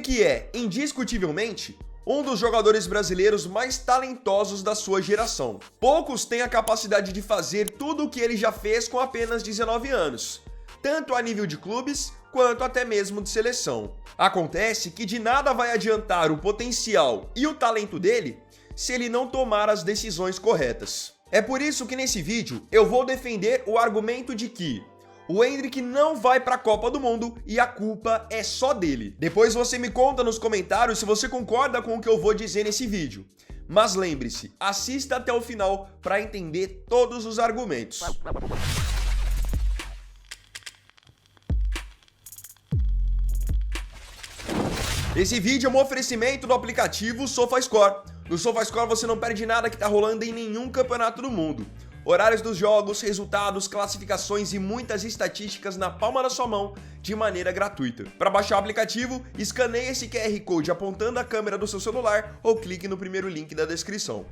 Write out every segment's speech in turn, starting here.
Endrick é, indiscutivelmente, um dos jogadores brasileiros mais talentosos da sua geração. Poucos têm a capacidade de fazer tudo o que ele já fez com apenas 19 anos, tanto a nível de clubes quanto até mesmo de seleção. Acontece que de nada vai adiantar o potencial e o talento dele se ele não tomar as decisões corretas. É por isso que nesse vídeo eu vou defender o argumento de que o Endrick não vai para a Copa do Mundo e a culpa é só dele. Depois você me conta nos comentários se você concorda com o que eu vou dizer nesse vídeo. Mas lembre-se, assista até o final para entender todos os argumentos. Esse vídeo é um oferecimento do aplicativo SofaScore. No SofaScore você não perde nada que está rolando em nenhum campeonato do mundo. Horários dos jogos, resultados, classificações e muitas estatísticas na palma da sua mão de maneira gratuita. Para baixar o aplicativo, escaneie esse QR Code apontando a câmera do seu celular ou clique no primeiro link da descrição.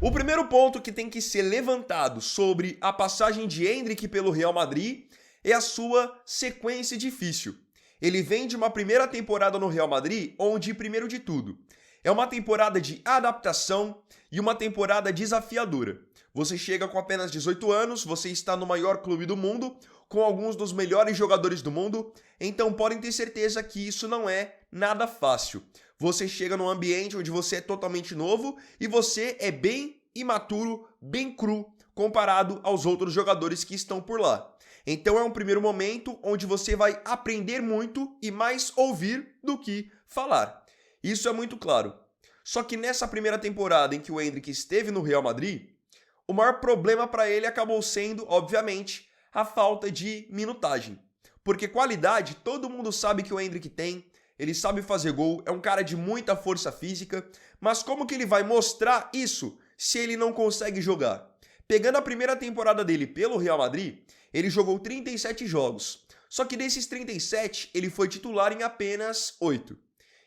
O primeiro ponto que tem que ser levantado sobre a passagem de Endrick pelo Real Madrid é a sua sequência difícil. Ele vem de uma primeira temporada no Real Madrid onde, primeiro de tudo, é uma temporada de adaptação e uma temporada desafiadora. Você chega com apenas 18 anos, você está no maior clube do mundo, com alguns dos melhores jogadores do mundo, então podem ter certeza que isso não é nada fácil. Você chega num ambiente onde você é totalmente novo e você é bem imaturo, bem cru, comparado aos outros jogadores que estão por lá. Então é um primeiro momento onde você vai aprender muito e mais ouvir do que falar. Isso é muito claro. Só que nessa primeira temporada em que o Endrick esteve no Real Madrid, o maior problema para ele acabou sendo, obviamente, a falta de minutagem. Porque qualidade, todo mundo sabe que o Endrick tem, ele sabe fazer gol, é um cara de muita força física, mas como que ele vai mostrar isso se ele não consegue jogar? Pegando a primeira temporada dele pelo Real Madrid, ele jogou 37 jogos. Só que desses 37, ele foi titular em apenas 8.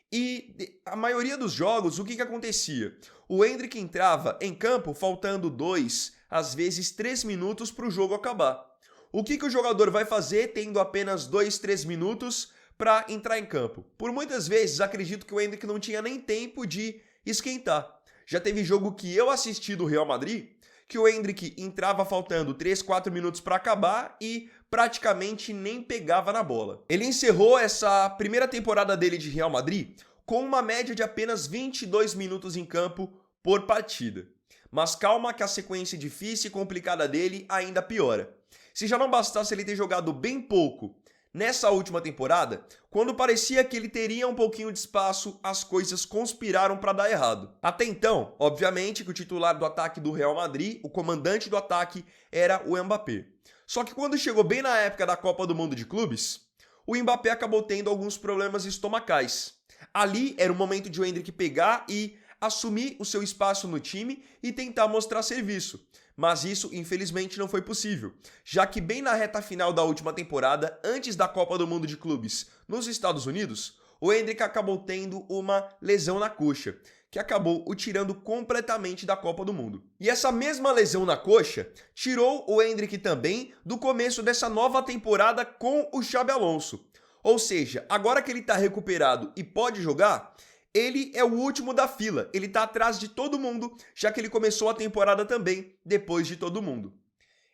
E a maioria dos jogos, o que acontecia? O Endrick entrava em campo faltando 2, às vezes 3 minutos para o jogo acabar. O que o jogador vai fazer tendo apenas 2, 3 minutos para entrar em campo? Por muitas vezes, acredito que o Endrick não tinha nem tempo de esquentar. Já teve jogo que eu assisti do Real Madrid, que o Endrick entrava faltando 3, 4 minutos para acabar e praticamente nem pegava na bola. Ele encerrou essa primeira temporada dele de Real Madrid com uma média de apenas 22 minutos em campo por partida. Mas calma que a sequência difícil e complicada dele ainda piora. Se já não bastasse ele ter jogado bem pouco nessa última temporada, quando parecia que ele teria um pouquinho de espaço, as coisas conspiraram para dar errado. Até então, obviamente que o titular do ataque do Real Madrid, o comandante do ataque, era o Mbappé. Só que quando chegou bem na época da Copa do Mundo de Clubes, o Mbappé acabou tendo alguns problemas estomacais. Ali era o momento de o Endrick pegar e assumir o seu espaço no time e tentar mostrar serviço. Mas isso, infelizmente, não foi possível, já que bem na reta final da última temporada, antes da Copa do Mundo de Clubes nos Estados Unidos, o Endrick acabou tendo uma lesão na coxa, que acabou o tirando completamente da Copa do Mundo. E essa mesma lesão na coxa tirou o Endrick também do começo dessa nova temporada com o Xabi Alonso. Ou seja, agora que ele está recuperado e pode jogar, ele é o último da fila, ele está atrás de todo mundo, já que ele começou a temporada também depois de todo mundo.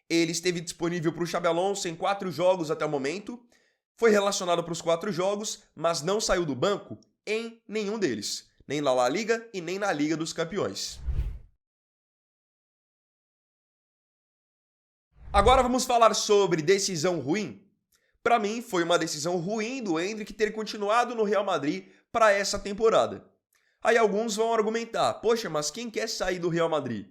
Ele esteve disponível para o Xabi Alonso em 4 jogos até o momento, foi relacionado para os 4 jogos, mas não saiu do banco em nenhum deles, nem na La Liga e nem na Liga dos Campeões. Agora vamos falar sobre decisão ruim. Para mim, foi uma decisão ruim do Endrick ter continuado no Real Madrid para essa temporada. Aí alguns vão argumentar, poxa, mas quem quer sair do Real Madrid?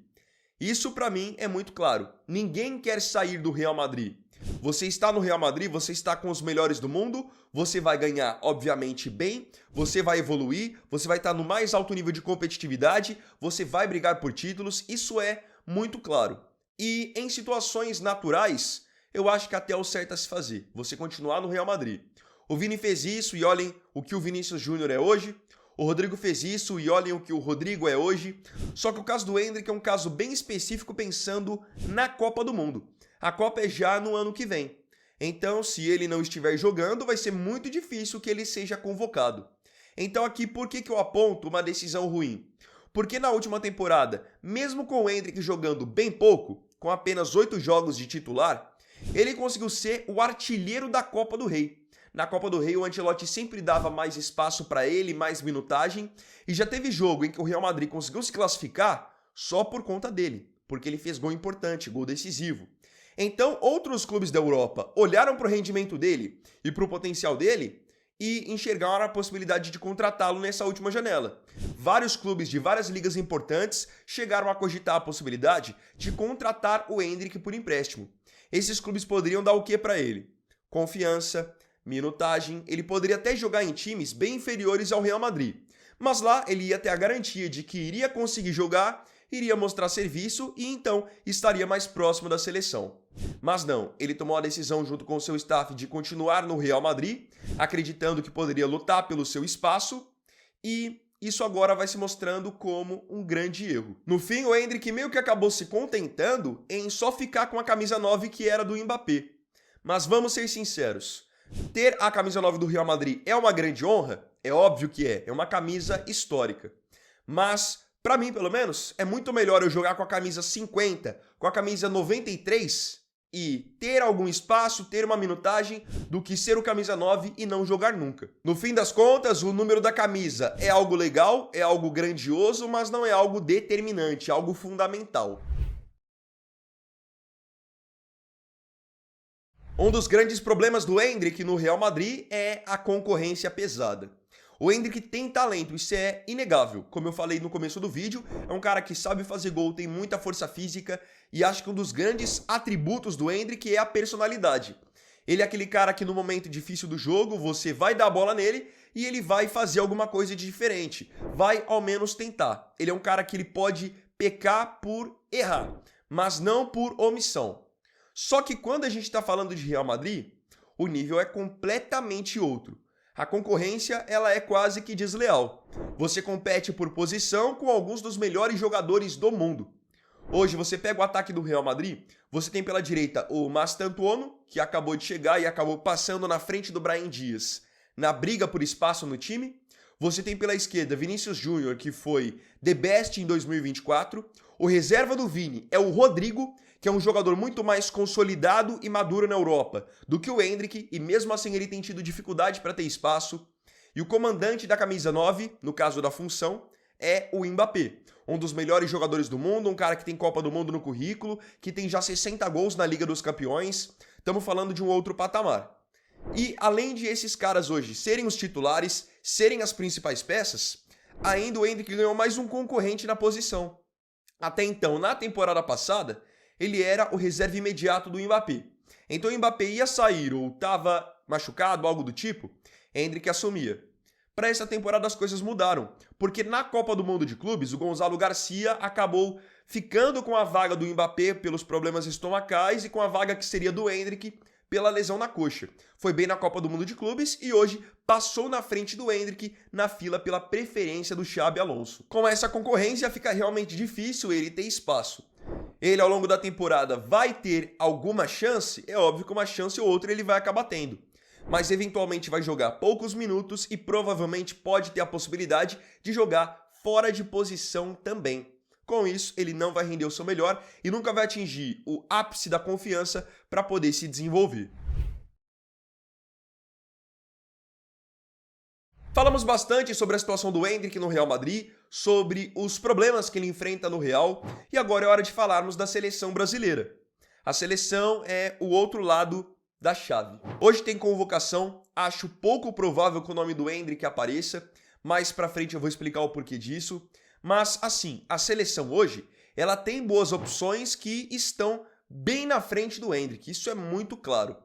Isso para mim é muito claro, ninguém quer sair do Real Madrid. Você está no Real Madrid, você está com os melhores do mundo, você vai ganhar, obviamente, bem, você vai evoluir, você vai estar no mais alto nível de competitividade, você vai brigar por títulos, isso é muito claro. E em situações naturais, eu acho que até é o certo a se fazer, você continuar no Real Madrid. O Vini fez isso e olhem o que o Vinícius Júnior é hoje. O Rodrigo fez isso e olhem o que o Rodrigo é hoje. Só que o caso do Endrick é um caso bem específico pensando na Copa do Mundo. A Copa é já no ano que vem. Então, se ele não estiver jogando, vai ser muito difícil que ele seja convocado. Então aqui, por que eu aponto uma decisão ruim? Porque na última temporada, mesmo com o Endrick jogando bem pouco, com apenas 8 jogos de titular, ele conseguiu ser o artilheiro da Copa do Rei. Na Copa do Rei, o Ancelotti sempre dava mais espaço para ele, mais minutagem, e já teve jogo em que o Real Madrid conseguiu se classificar só por conta dele, porque ele fez gol importante, gol decisivo. Então, outros clubes da Europa olharam para o rendimento dele e para o potencial dele e enxergaram a possibilidade de contratá-lo nessa última janela. Vários clubes de várias ligas importantes chegaram a cogitar a possibilidade de contratar o Endrick por empréstimo. Esses clubes poderiam dar o que para ele? Confiança, minutagem, ele poderia até jogar em times bem inferiores ao Real Madrid. Mas lá ele ia ter a garantia de que iria conseguir jogar, iria mostrar serviço e então estaria mais próximo da seleção. Mas não, ele tomou a decisão junto com seu staff de continuar no Real Madrid, acreditando que poderia lutar pelo seu espaço, e isso agora vai se mostrando como um grande erro. No fim, o Endrick meio que acabou se contentando em só ficar com a camisa 9 que era do Mbappé. Mas vamos ser sinceros, ter a camisa 9 do Real Madrid é uma grande honra? É óbvio que é uma camisa histórica. Mas, pra mim pelo menos, é muito melhor eu jogar com a camisa 50, com a camisa 93 e ter algum espaço, ter uma minutagem, do que ser o camisa 9 e não jogar nunca. No fim das contas, o número da camisa é algo legal, é algo grandioso, mas não é algo determinante, algo fundamental. Um dos grandes problemas do Endrick no Real Madrid é a concorrência pesada. O Endrick tem talento, isso é inegável. Como eu falei no começo do vídeo, é um cara que sabe fazer gol, tem muita força física e acho que um dos grandes atributos do Endrick é a personalidade. Ele é aquele cara que no momento difícil do jogo, você vai dar a bola nele e ele vai fazer alguma coisa de diferente. Vai ao menos tentar. Ele é um cara que ele pode pecar por errar, mas não por omissão. Só que quando a gente está falando de Real Madrid, o nível é completamente outro. A concorrência ela é quase que desleal. Você compete por posição com alguns dos melhores jogadores do mundo. Hoje você pega o ataque do Real Madrid, você tem pela direita o Mastantuono, que acabou de chegar e acabou passando na frente do Brahim Dias na briga por espaço no time. Você tem pela esquerda Vinícius Júnior, que foi the best em 2024. O reserva do Vini é o Rodrigo, que é um jogador muito mais consolidado e maduro na Europa do que o Endrick, e mesmo assim ele tem tido dificuldade para ter espaço. E o comandante da camisa 9, no caso da função, é o Mbappé, um dos melhores jogadores do mundo, um cara que tem Copa do Mundo no currículo, que tem já 60 gols na Liga dos Campeões. Estamos falando de um outro patamar. E além de esses caras hoje serem os titulares, serem as principais peças, ainda o Endrick ganhou mais um concorrente na posição. Até então, na temporada passada, ele era o reserva imediato do Mbappé. Então o Mbappé ia sair ou estava machucado, algo do tipo, Endrick assumia. Para essa temporada as coisas mudaram, porque na Copa do Mundo de Clubes, o Gonzalo Garcia acabou ficando com a vaga do Mbappé pelos problemas estomacais e com a vaga que seria do Endrick pela lesão na coxa. Foi bem na Copa do Mundo de Clubes e hoje passou na frente do Endrick na fila pela preferência do Xabi Alonso. Com essa concorrência fica realmente difícil ele ter espaço. Ele ao longo da temporada vai ter alguma chance? É óbvio que uma chance ou outra ele vai acabar tendo. Mas eventualmente vai jogar poucos minutos e provavelmente pode ter a possibilidade de jogar fora de posição também. Com isso, ele não vai render o seu melhor e nunca vai atingir o ápice da confiança para poder se desenvolver. Falamos bastante sobre a situação do Endrick no Real Madrid, sobre os problemas que ele enfrenta no Real, e agora é hora de falarmos da seleção brasileira. A seleção é o outro lado da chave. Hoje tem convocação, acho pouco provável que o nome do Endrick apareça, mais pra frente eu vou explicar o porquê disso. Mas assim, a seleção hoje, ela tem boas opções que estão bem na frente do Endrick, isso é muito claro.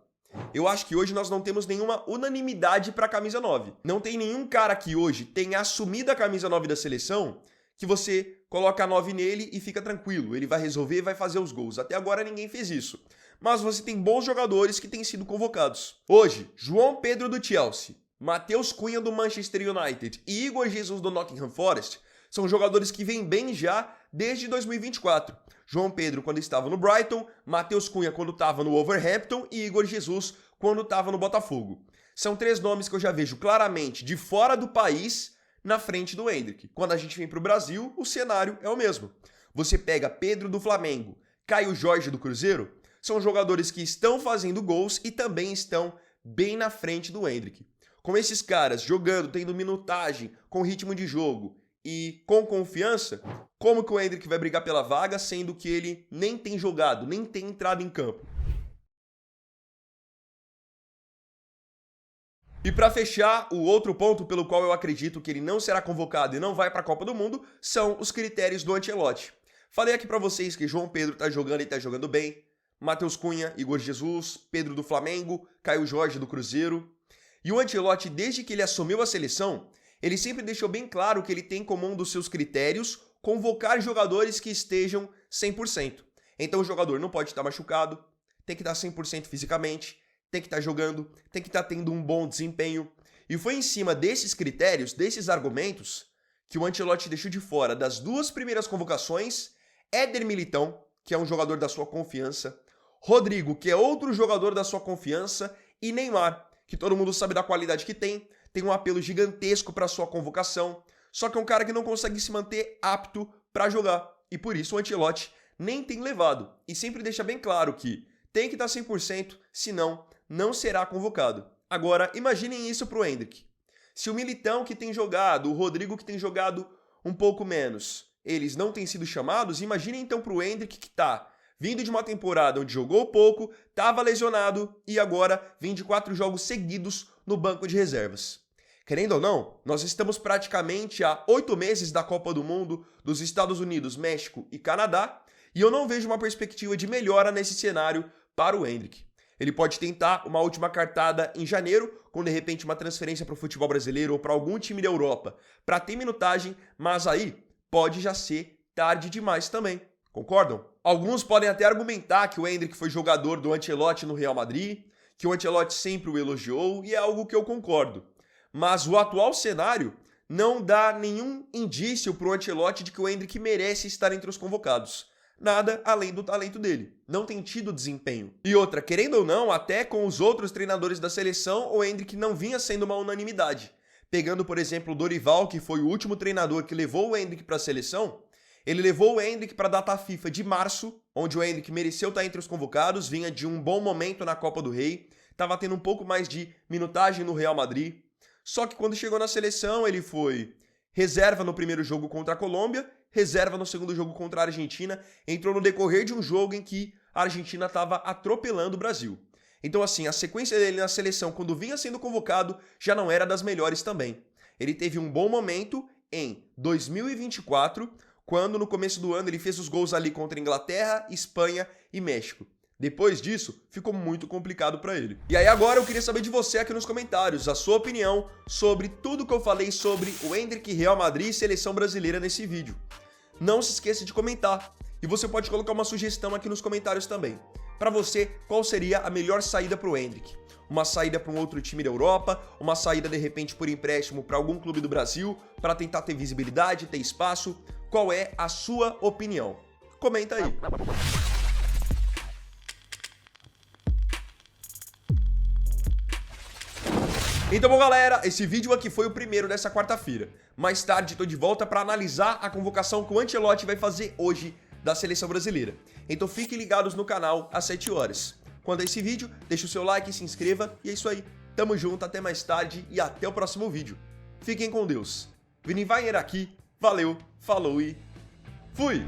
Eu acho que hoje nós não temos nenhuma unanimidade para a camisa 9. Não tem nenhum cara que hoje tenha assumido a camisa 9 da seleção que você coloca a 9 nele e fica tranquilo, ele vai resolver e vai fazer os gols. Até agora ninguém fez isso. Mas você tem bons jogadores que têm sido convocados. Hoje, João Pedro do Chelsea, Matheus Cunha do Manchester United e Igor Jesus do Nottingham Forest são jogadores que vêm bem já desde 2024. João Pedro quando estava no Brighton, Matheus Cunha quando estava no Wolverhampton e Igor Jesus quando estava no Botafogo. São 3 nomes que eu já vejo claramente de fora do país na frente do Endrick. Quando a gente vem para o Brasil, o cenário é o mesmo. Você pega Pedro do Flamengo, Caio Jorge do Cruzeiro, são jogadores que estão fazendo gols e também estão bem na frente do Endrick. Com esses caras jogando, tendo minutagem, com ritmo de jogo e com confiança, como que o Endrick vai brigar pela vaga, sendo que ele nem tem jogado, nem tem entrado em campo? E para fechar, o outro ponto pelo qual eu acredito que ele não será convocado e não vai para a Copa do Mundo são os critérios do Ancelotti. Falei aqui para vocês que João Pedro tá jogando e tá jogando bem, Matheus Cunha, Igor Jesus, Pedro do Flamengo, Caio Jorge do Cruzeiro. E o Ancelotti, desde que ele assumiu a seleção, ele sempre deixou bem claro que ele tem como um dos seus critérios convocar jogadores que estejam 100%. Então o jogador não pode estar machucado, tem que estar 100% fisicamente, tem que estar jogando, tem que estar tendo um bom desempenho. E foi em cima desses critérios, desses argumentos, que o Ancelotti deixou de fora das 2 primeiras convocações Éder Militão, que é um jogador da sua confiança, Rodrigo, que é outro jogador da sua confiança, e Neymar, que todo mundo sabe da qualidade que tem um apelo gigantesco para sua convocação, só que é um cara que não consegue se manter apto para jogar. E por isso o Ancelotti nem tem levado. E sempre deixa bem claro que tem que estar 100%, senão não será convocado. Agora, imaginem isso pro Endrick. Se o Militão que tem jogado, o Rodrigo que tem jogado um pouco menos, eles não têm sido chamados, imaginem então pro Endrick que tá vindo de uma temporada onde jogou pouco, estava lesionado e agora vem de 4 jogos seguidos no banco de reservas. Querendo ou não, nós estamos praticamente há 8 meses da Copa do Mundo dos Estados Unidos, México e Canadá, e eu não vejo uma perspectiva de melhora nesse cenário para o Endrick. Ele pode tentar uma última cartada em janeiro, com de repente uma transferência para o futebol brasileiro ou para algum time da Europa, para ter minutagem, mas aí pode já ser tarde demais também. Concordam? Alguns podem até argumentar que o Endrick foi jogador do Ancelotti no Real Madrid, que o Ancelotti sempre o elogiou, e é algo que eu concordo. Mas o atual cenário não dá nenhum indício para o Ancelotti de que o Endrick merece estar entre os convocados. Nada além do talento dele. Não tem tido desempenho. E outra, querendo ou não, até com os outros treinadores da seleção, o Endrick não vinha sendo uma unanimidade. Pegando, por exemplo, o Dorival, que foi o último treinador que levou o Endrick para a seleção, ele levou o Endrick para a data FIFA de março, onde o Endrick mereceu estar entre os convocados, vinha de um bom momento na Copa do Rei, estava tendo um pouco mais de minutagem no Real Madrid. Só que quando chegou na seleção, ele foi reserva no primeiro jogo contra a Colômbia, reserva no segundo jogo contra a Argentina, entrou no decorrer de um jogo em que a Argentina estava atropelando o Brasil. Então assim, a sequência dele na seleção, quando vinha sendo convocado, já não era das melhores também. Ele teve um bom momento em 2024, quando no começo do ano ele fez os gols ali contra a Inglaterra, Espanha e México. Depois disso, ficou muito complicado para ele. E aí agora eu queria saber de você aqui nos comentários, a sua opinião sobre tudo que eu falei sobre o Endrick, Real Madrid e Seleção Brasileira nesse vídeo. Não se esqueça de comentar. E você pode colocar uma sugestão aqui nos comentários também. Para você, qual seria a melhor saída para o Endrick? Uma saída para um outro time da Europa? Uma saída de repente por empréstimo para algum clube do Brasil? Para tentar ter visibilidade, ter espaço? Qual é a sua opinião? Comenta aí. Então, bom, galera, esse vídeo aqui foi o primeiro dessa quarta-feira. Mais tarde, estou de volta para analisar a convocação que o Ancelotti vai fazer hoje da Seleção Brasileira. Então, fiquem ligados no canal às 7 horas. Quanto a esse vídeo, deixa o seu like, se inscreva e é isso aí. Tamo junto, até mais tarde e até o próximo vídeo. Fiquem com Deus. Vini Wagner aqui, valeu, falou e fui!